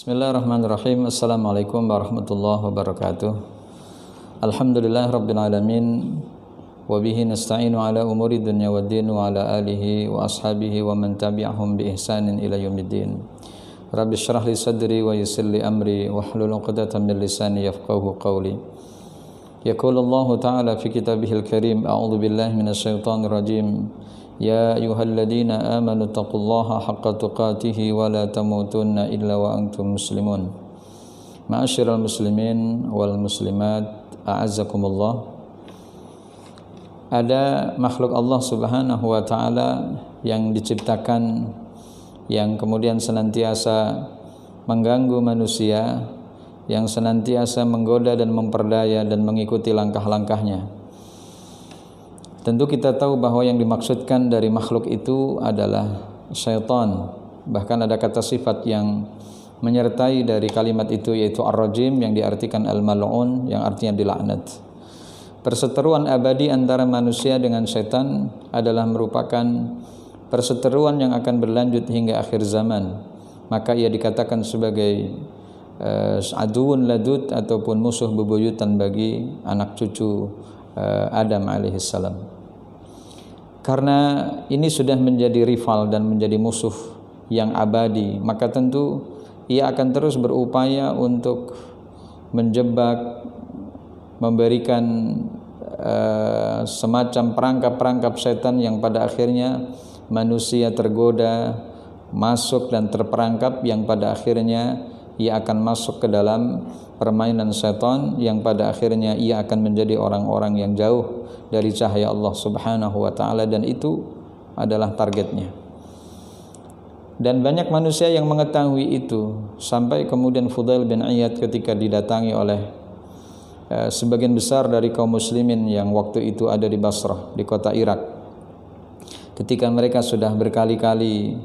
Bismillahirrahmanirrahim. Assalamualaikum warahmatullahi wabarakatuh. Alhamdulillah rabbil alamin. Wa bihi nasta'inu ala umuri dunya waddin wa ala alihi wa ashabihi wa man tabi'ahum bi ihsanin ila yaumiddin. Rabbi shrah li sadri wa yassir li amri wa hlul 'uqdatam min lisani yafqahu qawli. Yaqulu Allah ta'ala fi kitabihil karim, a'udzu billahi minasyaitonir rajim. Ya ayyuhalladzina amanu taqullaha haqqa tuqatih wa la tamutunna illa wa antum muslimun. Ma'asyiral muslimin wal muslimat, a'azzakumullah. Ada makhluk Allah Subhanahu wa taala yang diciptakan yang kemudian senantiasa mengganggu manusia, yang senantiasa menggoda dan memperdaya dan mengikuti langkah-langkahnya. Tentu kita tahu bahwa yang dimaksudkan dari makhluk itu adalah syaitan. Bahkan ada kata sifat yang menyertai dari kalimat itu, yaitu ar-rajim, yang diartikan al-mal'un, yang artinya dilaknat. Perseteruan abadi antara manusia dengan syaitan adalah merupakan perseteruan yang akan berlanjut hingga akhir zaman. Maka ia dikatakan sebagai aduun ladud, ataupun musuh bebuyutan bagi anak cucu Adam alaihissalam. Karena ini sudah menjadi rival dan menjadi musuh yang abadi, maka tentu ia akan terus berupaya untuk menjebak, memberikan semacam perangkap-perangkap setan yang pada akhirnya manusia tergoda, masuk dan terperangkap, yang pada akhirnya ia akan masuk ke dalam permainan setan, yang pada akhirnya ia akan menjadi orang-orang yang jauh dari cahaya Allah Subhanahu wa taala, dan itu adalah targetnya. Dan banyak manusia yang mengetahui itu, sampai kemudian Fudail bin Iyad ketika didatangi oleh sebagian besar dari kaum muslimin yang waktu itu ada di Basrah, di kota Irak, ketika mereka sudah berkali-kali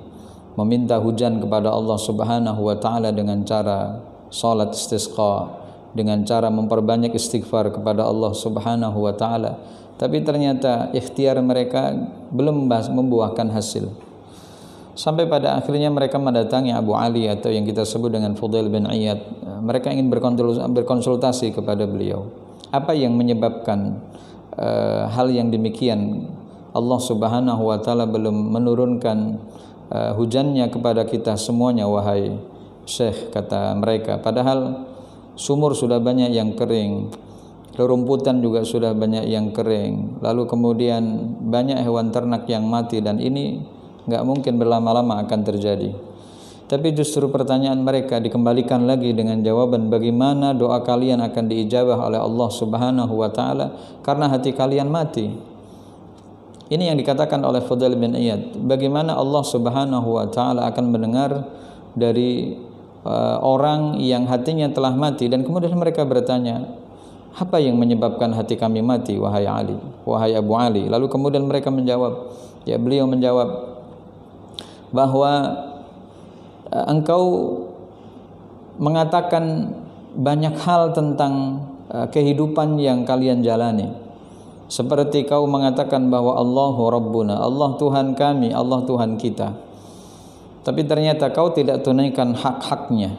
meminta hujan kepada Allah Subhanahu wa taala dengan cara salat istisqa, dengan cara memperbanyak istighfar kepada Allah Subhanahu wa taala, tapi ternyata ikhtiar mereka belum membuahkan hasil. Sampai pada akhirnya mereka mendatangi Abu Ali, atau yang kita sebut dengan Fudail bin Iyad. Mereka ingin berkonsultasi kepada beliau. Apa yang menyebabkan hal yang demikian? Allah Subhanahu wa taala belum menurunkan hujannya kepada kita semuanya, wahai Syekh, kata mereka. Padahal sumur sudah banyak yang kering, rerumputan juga sudah banyak yang kering, lalu kemudian banyak hewan ternak yang mati, dan ini nggak mungkin berlama-lama akan terjadi. Tapi justru pertanyaan mereka dikembalikan lagi dengan jawaban, bagaimana doa kalian akan diijabah oleh Allah Subhanahu wa taala karena hati kalian mati. Ini yang dikatakan oleh Fudail bin Iyad, bagaimana Allah Subhanahu wa taala akan mendengar dari orang yang hatinya telah mati. Dan kemudian mereka bertanya, apa yang menyebabkan hati kami mati, wahai Ali, wahai Abu Ali? Lalu kemudian mereka menjawab, beliau menjawab bahwa engkau mengatakan banyak hal tentang kehidupan yang kalian jalani, seperti kau mengatakan bahwa Allahu Rabbuna, Allah Tuhan kami, Allah Tuhan kita, tapi ternyata kau tidak tunaikan hak-haknya,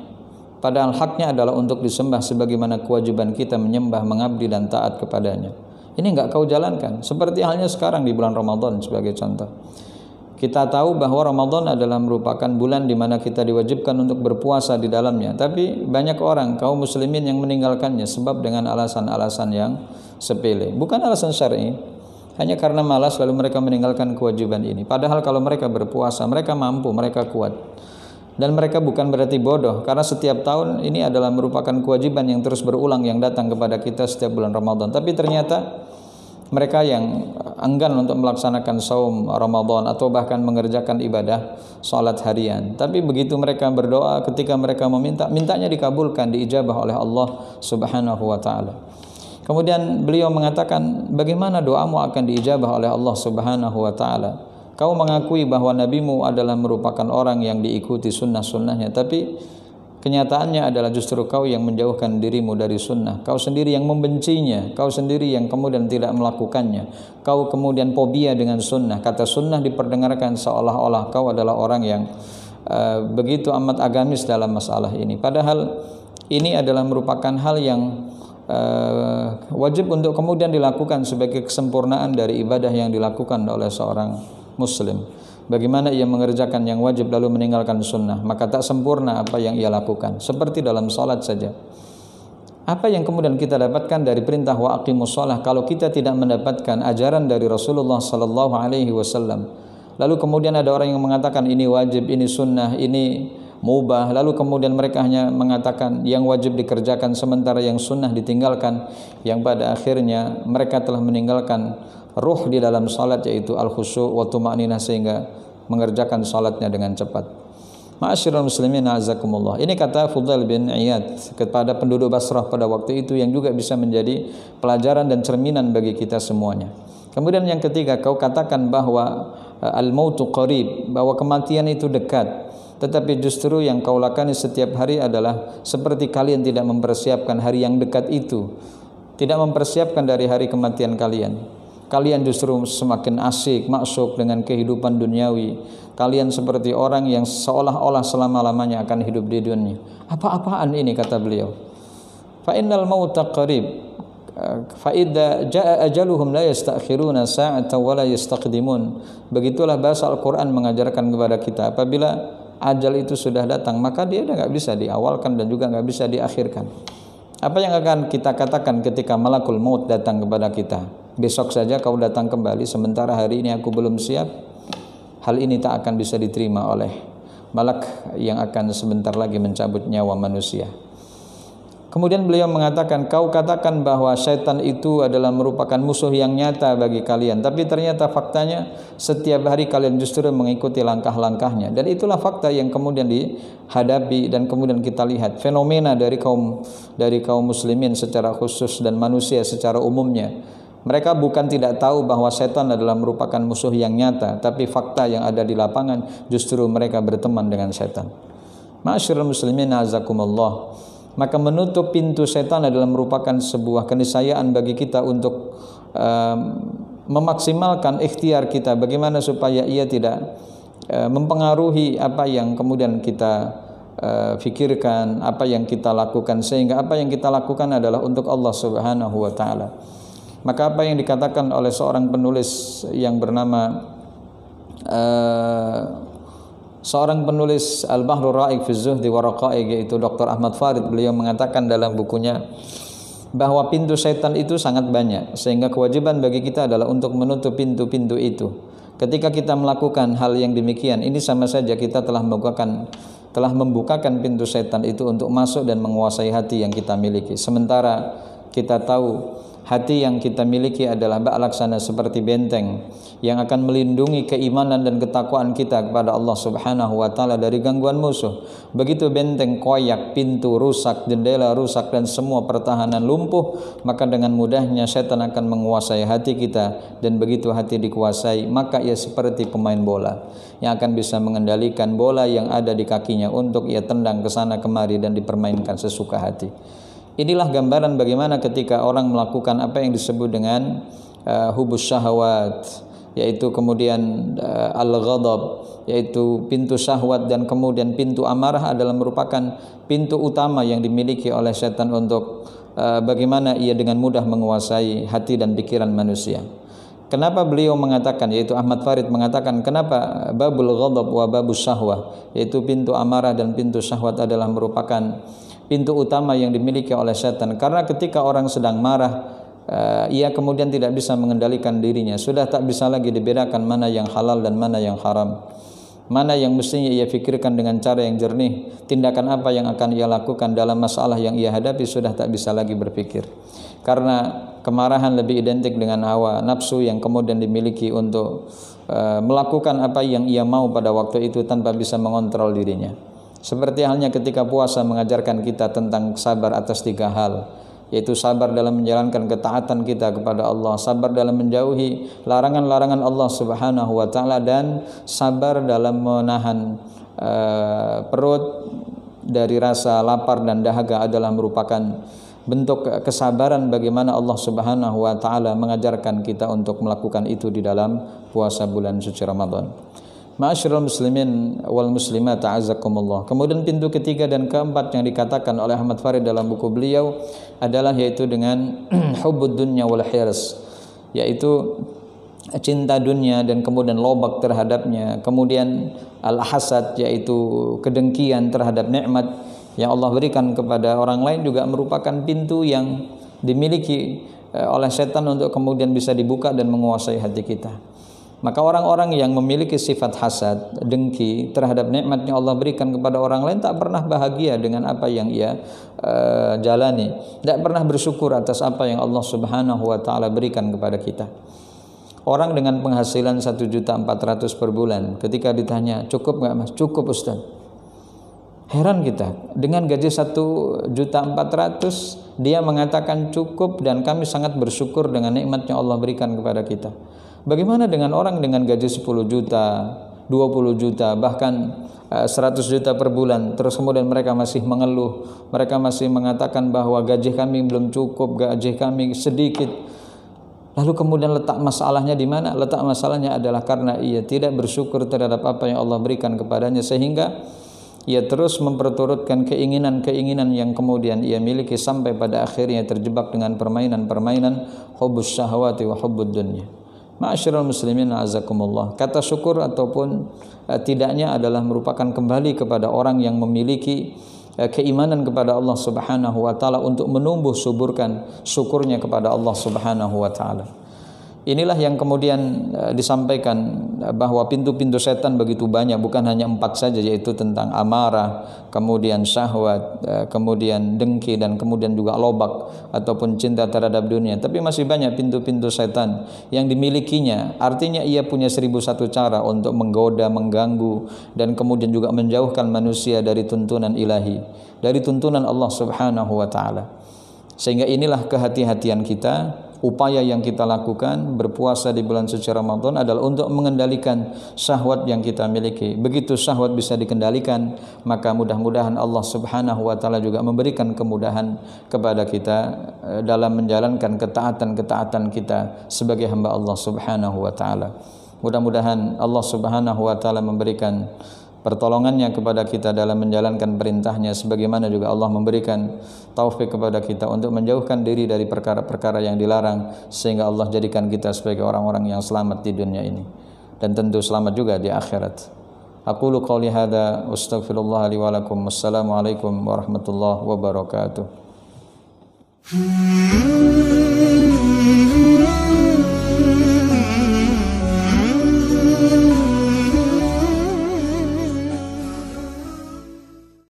padahal haknya adalah untuk disembah sebagaimana kewajiban kita menyembah, mengabdi dan taat kepadanya. Ini enggak kau jalankan. Seperti halnya sekarang di bulan Ramadan sebagai contoh. Kita tahu bahwa Ramadan adalah merupakan bulan di mana kita diwajibkan untuk berpuasa di dalamnya, tapi banyak orang kaum muslimin yang meninggalkannya sebab dengan alasan-alasan yang sepele, bukan alasan syar'i, hanya karena malas lalu mereka meninggalkan kewajiban ini. Padahal kalau mereka berpuasa, mereka mampu, mereka kuat. Dan mereka bukan berarti bodoh, karena setiap tahun ini adalah merupakan kewajiban yang terus berulang yang datang kepada kita setiap bulan Ramadan. Tapi ternyata mereka yang enggan untuk melaksanakan saum Ramadan atau bahkan mengerjakan ibadah salat harian, tapi begitu mereka berdoa, ketika mereka mintanya dikabulkan, diijabah oleh Allah Subhanahu wa taala. Kemudian beliau mengatakan, bagaimana doamu akan diijabah oleh Allah Subhanahu wa taala? Kau mengakui bahwa nabimu adalah merupakan orang yang diikuti sunnah-sunnahnya, tapi kenyataannya adalah justru kau yang menjauhkan dirimu dari sunnah. Kau sendiri yang membencinya, kau sendiri yang kemudian tidak melakukannya. Kau kemudian fobia dengan sunnah. Kata sunnah diperdengarkan seolah-olah kau adalah orang yang begitu amat agamis dalam masalah ini. Padahal ini adalah merupakan hal yang wajib untuk kemudian dilakukan sebagai kesempurnaan dari ibadah yang dilakukan oleh seorang muslim. Bagaimana ia mengerjakan yang wajib lalu meninggalkan sunnah, maka tak sempurna apa yang ia lakukan. Seperti dalam salat saja. Apa yang kemudian kita dapatkan dari perintah wa aqimus shalah kalau kita tidak mendapatkan ajaran dari Rasulullah sallallahu alaihi wasallam? Lalu kemudian ada orang yang mengatakan ini wajib, ini sunnah, ini mubah, lalu kemudian mereka hanya mengatakan yang wajib dikerjakan sementara yang sunnah ditinggalkan, yang pada akhirnya mereka telah meninggalkan ruh di dalam salat, yaitu al-khusyu' wa tuma'ninah, sehingga mengerjakan salatnya dengan cepat. Ma'asyiral muslimin azakumullah. Ini kata Fudail bin Iyad kepada penduduk Basrah pada waktu itu, yang juga bisa menjadi pelajaran dan cerminan bagi kita semuanya. Kemudian yang ketiga, kau katakan bahwa al-mautu qarib, bahwa kematian itu dekat, tetapi justru yang kau lakukan setiap hari adalah seperti kalian tidak mempersiapkan hari yang dekat itu, tidak mempersiapkan dari hari kematian kalian. Kalian justru semakin asyik, maksuk dengan kehidupan duniawi. Kalian seperti orang yang seolah-olah selama-lamanya akan hidup di dunia. Apa-apaan ini, kata beliau. Fa innal mauta qarib, fa idza jaa ajaluhum la yastakhiruna sa'atan wa la yastaqdimun. Begitulah bahasa Al-Qur'an mengajarkan kepada kita, apabila ajal itu sudah datang, maka dia tidak bisa diawalkan dan juga tidak bisa diakhirkan. Apa yang akan kita katakan ketika malakul maut datang kepada kita? Besok saja kau datang kembali, sementara hari ini aku belum siap. Hal ini tak akan bisa diterima oleh malak yang akan sebentar lagi mencabut nyawa manusia. Kemudian beliau mengatakan, kau katakan bahwa syaitan itu adalah merupakan musuh yang nyata bagi kalian, tapi ternyata faktanya setiap hari kalian justru mengikuti langkah-langkahnya. Dan itulah fakta yang kemudian dihadapi dan kemudian kita lihat fenomena dari kaum muslimin secara khusus dan manusia secara umumnya. Mereka bukan tidak tahu bahwa setan adalah merupakan musuh yang nyata, tapi fakta yang ada di lapangan justru mereka berteman dengan setan. Ma'asyiral muslimin azakumullah. Maka menutup pintu setan adalah merupakan sebuah keniscayaan bagi kita untuk memaksimalkan ikhtiar kita bagaimana supaya ia tidak mempengaruhi apa yang kemudian kita fikirkan, apa yang kita lakukan, sehingga apa yang kita lakukan adalah untuk Allah Subhanahu wa taala. Maka apa yang dikatakan oleh seorang penulis yang bernama seorang penulis Al-Bahrul Ra'iq fi Zuhdi wa Raqa'iq, yaitu Dr. Ahmad Farid, beliau mengatakan dalam bukunya bahwa pintu setan itu sangat banyak, sehingga kewajiban bagi kita adalah untuk menutup pintu-pintu itu. Ketika kita melakukan hal yang demikian, ini sama saja kita telah membukakan pintu setan itu untuk masuk dan menguasai hati yang kita miliki. Sementara kita tahu hati yang kita miliki adalah bak laksana seperti benteng yang akan melindungi keimanan dan ketakwaan kita kepada Allah Subhanahu wa taala dari gangguan musuh. Begitu benteng koyak, pintu rusak, jendela rusak dan semua pertahanan lumpuh, maka dengan mudahnya setan akan menguasai hati kita, dan begitu hati dikuasai, maka ia seperti pemain bola yang akan bisa mengendalikan bola yang ada di kakinya untuk ia tendang ke sana kemari dan dipermainkan sesuka hati. Inilah gambaran bagaimana ketika orang melakukan apa yang disebut dengan hubus syahwat, yaitu kemudian al-ghadab, yaitu pintu syahwat, dan kemudian pintu amarah adalah merupakan pintu utama yang dimiliki oleh setan untuk bagaimana ia dengan mudah menguasai hati dan pikiran manusia. Kenapa beliau mengatakan, yaitu Ahmad Farid mengatakan, kenapa babul ghadab wa babus syahwah, yaitu pintu amarah dan pintu syahwat adalah merupakan pintu utama yang dimiliki oleh setan? Karena ketika orang sedang marah, ia kemudian tidak bisa mengendalikan dirinya, sudah tak bisa lagi dibedakan mana yang halal dan mana yang haram, mana yang mestinya ia fikirkan dengan cara yang jernih, tindakan apa yang akan ia lakukan dalam masalah yang ia hadapi sudah tak bisa lagi berpikir. Karena kemarahan lebih identik dengan hawa nafsu yang kemudian dimiliki untuk melakukan apa yang ia mau pada waktu itu tanpa bisa mengontrol dirinya. Seperti halnya ketika puasa mengajarkan kita tentang sabar atas 3 hal, yaitu sabar dalam menjalankan ketaatan kita kepada Allah, sabar dalam menjauhi larangan-larangan Allah Subhanahu wa taala, dan sabar dalam menahan perut dari rasa lapar dan dahaga adalah merupakan bentuk kesabaran bagaimana Allah Subhanahu wa taala mengajarkan kita untuk melakukan itu di dalam puasa bulan suci Ramadan. Ma'asyiral muslimin wal muslimat a'azzakumullah. Kemudian pintu ketiga dan keempat yang dikatakan oleh Ahmad Farid dalam buku beliau adalah yaitu dengan hubbud dunya wal hirs, yaitu cinta dunia dan kemudian lobak terhadapnya, kemudian al-hasad yaitu kedengkian terhadap nikmat yang Allah berikan kepada orang lain juga merupakan pintu yang dimiliki oleh setan untuk kemudian bisa dibuka dan menguasai hati kita. Maka orang-orang yang memiliki sifat hasad, dengki terhadap nikmat yang Allah berikan kepada orang lain tak pernah bahagia dengan apa yang ia jalani, tak pernah bersyukur atas apa yang Allah Subhanahu wa taala berikan kepada kita. Orang dengan penghasilan 1.400.000 per bulan, ketika ditanya, "Cukup enggak, Mas?" "Cukup, Ustaz." Heran kita, dengan gaji 1.400.000 dia mengatakan cukup dan kami sangat bersyukur dengan nikmat yang Allah berikan kepada kita. Bagaimana dengan orang dengan gaji 10 juta, 20 juta, bahkan 100 juta per bulan, terus kemudian mereka masih mengeluh, mereka masih mengatakan bahwa gaji kami belum cukup, gaji kami sedikit. Lalu kemudian letak masalahnya di mana? Letak masalahnya adalah karena ia tidak bersyukur terhadap apa yang Allah berikan kepadanya, sehingga ia terus memperturutkan keinginan-keinginan yang kemudian ia miliki sampai pada akhirnya terjebak dengan permainan-permainan hubbus syahwati wa hubbud dunya. Ma'asyiral muslimin a'azzakumullah. Kata syukur ataupun tidaknya adalah merupakan kembali kepada orang yang memiliki keimanan kepada Allah Subhanahu wa taala untuk menumbuh suburkan syukurnya kepada Allah Subhanahu wa taala. Inilah yang kemudian disampaikan bahwa pintu-pintu setan begitu banyak, bukan hanya 4 saja, yaitu tentang amarah, kemudian syahwat, kemudian dengki, dan kemudian juga lobak ataupun cinta terhadap dunia. Tapi masih banyak pintu-pintu setan yang dimilikinya. Artinya ia punya 1001 cara untuk menggoda, mengganggu, dan kemudian juga menjauhkan manusia dari tuntunan ilahi, dari tuntunan Allah Subhanahu wa taala. Sehingga inilah kehati-hatian kita. Upaya yang kita lakukan berpuasa di bulan suci Ramadan adalah untuk mengendalikan syahwat yang kita miliki. Begitu syahwat bisa dikendalikan, maka mudah-mudahan Allah Subhanahu wa taala juga memberikan kemudahan kepada kita dalam menjalankan ketaatan-ketaatan kita sebagai hamba Allah Subhanahu wa taala. Mudah-mudahan Allah Subhanahu wa taala memberikan pertolongannya kepada kita dalam menjalankan perintahnya, sebagaimana juga Allah memberikan taufik kepada kita untuk menjauhkan diri dari perkara-perkara yang dilarang, sehingga Allah jadikan kita sebagai orang-orang yang selamat di dunia ini dan tentu selamat juga di akhirat. Aqulu qouli hadza astaghfirullah li wa lakum. Wassalamu alaikum warahmatullahi wabarakatuh.